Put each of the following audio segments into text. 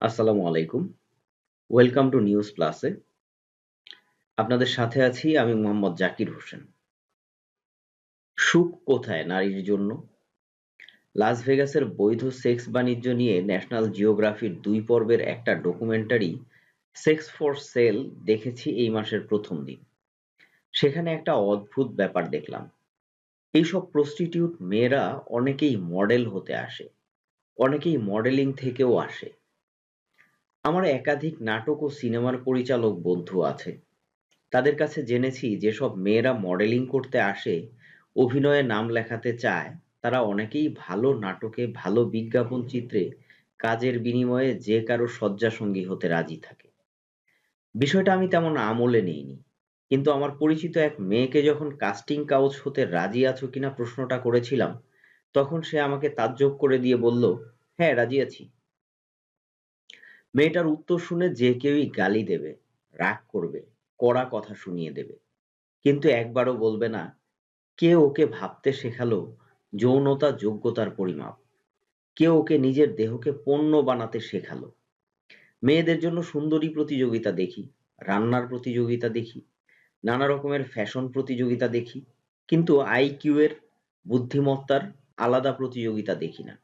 আসসালামু আলাইকুম। Welcome to news প্লাসে। আপনাদের সাথে আছি আমি মোহাম্মদ জাকির হোসেন। সুখ কোথায় নারীর জন্য? লাস ভেগাসের বৈধ সেক্স বাণিজ্য নিয়ে ন্যাশনাল জিওগ্রাফির ২ পর্বের একটা ডকুমেন্টারি সেক্স ফর সেল দেখেছি এই মাসের প্রথম দিন। সেখানে একটা অদ্ভুত ব্যাপার দেখলাম। এইসব প্রস্টিটিউট মেয়েরা অনেকেই মডেল হতে আসে, অনেকেই মডেলিং থেকেও আসে। আমার একাধিক নাটক ও সিনেমার পরিচালক বন্ধু আছে। তাদের কাছে জেনেছি যেসব মেয়েরা মডেলিং করতে আসে, অভিনয়ে নাম লেখাতে চায়, তারা অনেকেই ভালো নাটকে, ভালো বিজ্ঞাপন চিত্রে কাজের বিনিময়ে যে কারো শয্যাসঙ্গী হতে রাজি থাকে। বিষয়টা আমি তেমন আমলে নিইনি। কিন্তু আমার পরিচিত এক মেয়েকে যখন কাস্টিং কাউচ হতে রাজি আছো কিনা প্রশ্নটা করেছিলাম, তখন সে আমাকে তাজ্জব করে দিয়ে বলল, হ্যাঁ রাজি আছি। মেয়েটার উত্তর শুনে যে কেউই গালি দেবে, রাগ করবে, কড়া কথা শুনিয়ে দেবে। কিন্তু একবারও বলবে না, কে ওকে ভাবতে শেখালো যৌনতা যোগ্যতার পরিমাপ, কে ওকে নিজের দেহকে পণ্য বানাতে শেখালো। মেয়েদের জন্য সুন্দরী প্রতিযোগিতা দেখি, রান্নার প্রতিযোগিতা দেখি, নানা রকমের ফ্যাশন প্রতিযোগিতা দেখি, কিন্তু আইকিউ এর, বুদ্ধিমত্তার আলাদা প্রতিযোগিতা দেখি না।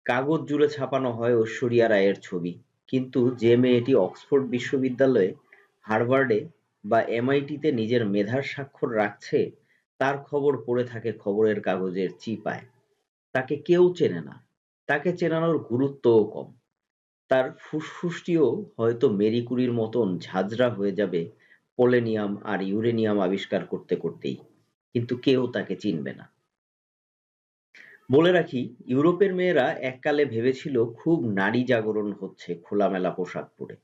কাগজ জুড়ে ছাপানো হয় ঐশ্বরিয়া রায়ের ছবি, কিন্তু যে মেয়েটি অক্সফোর্ড বিশ্ববিদ্যালয়ে, হার্ভার্ডে বা এমআইটিতে নিজের মেধার স্বাক্ষর রাখছে, তার খবর পড়ে থাকে খবরের কাগজের চিপায়। তাকে কেউ চেনে না, তাকে চেনানোর গুরুত্বও কম। তার ফুসফুসটিও হয়তো মেরি কুরির মতন ঝাঁঝরা হয়ে যাবে পোলেনিয়াম আর ইউরেনিয়াম আবিষ্কার করতে করতেই, কিন্তু কেউ তাকে চিনবে না। বলে রাখি, ইউরোপের মেয়েরা এককালে ভেবেছিল খুব নারী জাগরণ হচ্ছে খোলামেলা পোশাক পরে।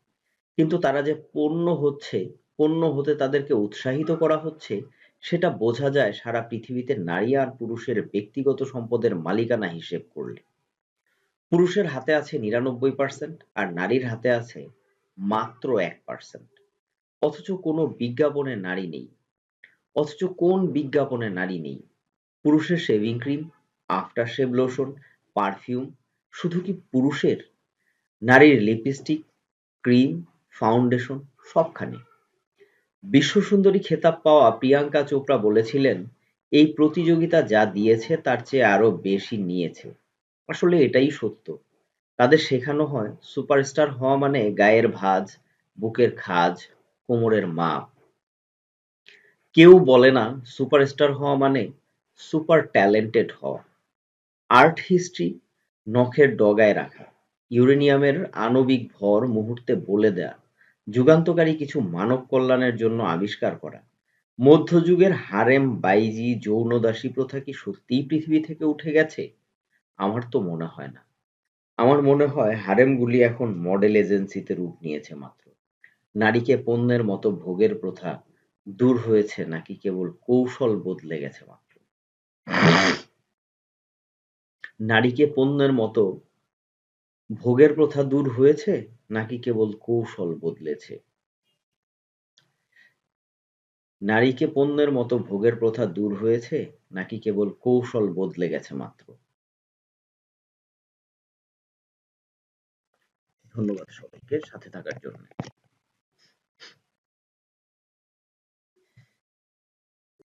কিন্তু তারা যে পণ্য হচ্ছে, পণ্য হতে তাদেরকে উৎসাহিত করা হচ্ছে, সেটা বোঝা যায় সারা পৃথিবীতে নারী আর পুরুষের ব্যক্তিগত সম্পদের মালিকানা হিসেব করলে। পুরুষের হাতে আছে ৯৯% আর নারীর হাতে আছে মাত্র ১%। অথচ কোনো বিজ্ঞাপনে নারী নেই। অথচ কোন বিজ্ঞাপনে নারী নেই? পুরুষের shaving cream, after shave lotion, perfume শুধু কি পুরুষের? নারীর লিপস্টিক, ক্রিম, ফাউন্ডেশন সবখানে। বিশ্বসুন্দরী খেতাব পাওয়া প্রিয়াঙ্কা চোপড়া বলেছিলেন, এই প্রতিযোগিতা যা দিয়েছে তার চেয়ে আরো বেশি নিয়েছে। আসলে এটাই সত্য। তাদের শেখানো হয় সুপারস্টার হওয়া মানে গায়ের ভাঁজ, বুকের খাজ, কোমরের মাপ। কেউ বলে না সুপারস্টার হওয়া মানে সুপার ট্যালেন্টেড হওয়া। আর্ট হিস্ট্রি নখের ডগায় রাখা, ইউরেনিয়ামের আণবিক ভর মুহূর্তে বলে দেয়া, যুগান্তকারী কিছু মানব কল্যাণের জন্য আবিষ্কার করা। মধ্যযুগের হারেম বাইজি যৌনদাসী প্রথা কি সত্যিই পৃথিবী থেকে উঠে গেছে? আমার তো মনে হয় না। আমার মনে হয় হারেমগুলি এখন মডেল এজেন্সিতে রূপ নিয়েছে মাত্র। নারীকে পণ্যের মতো ভোগের প্রথা দূর হয়েছে নাকি কেবল কৌশল বদলে গেছে মাত্র? নারীকে পণ্যের মতো ভোগের প্রথা দূর হয়েছে নাকি কেবল কৌশল বদলেছে? নারীকে পণ্যের মতো ভোগের প্রথা দূর হয়েছে নাকি কেবল কৌশল বদলে গেছে মাত্র? ধন্যবাদ সবাইকে সাথে থাকার জন্য।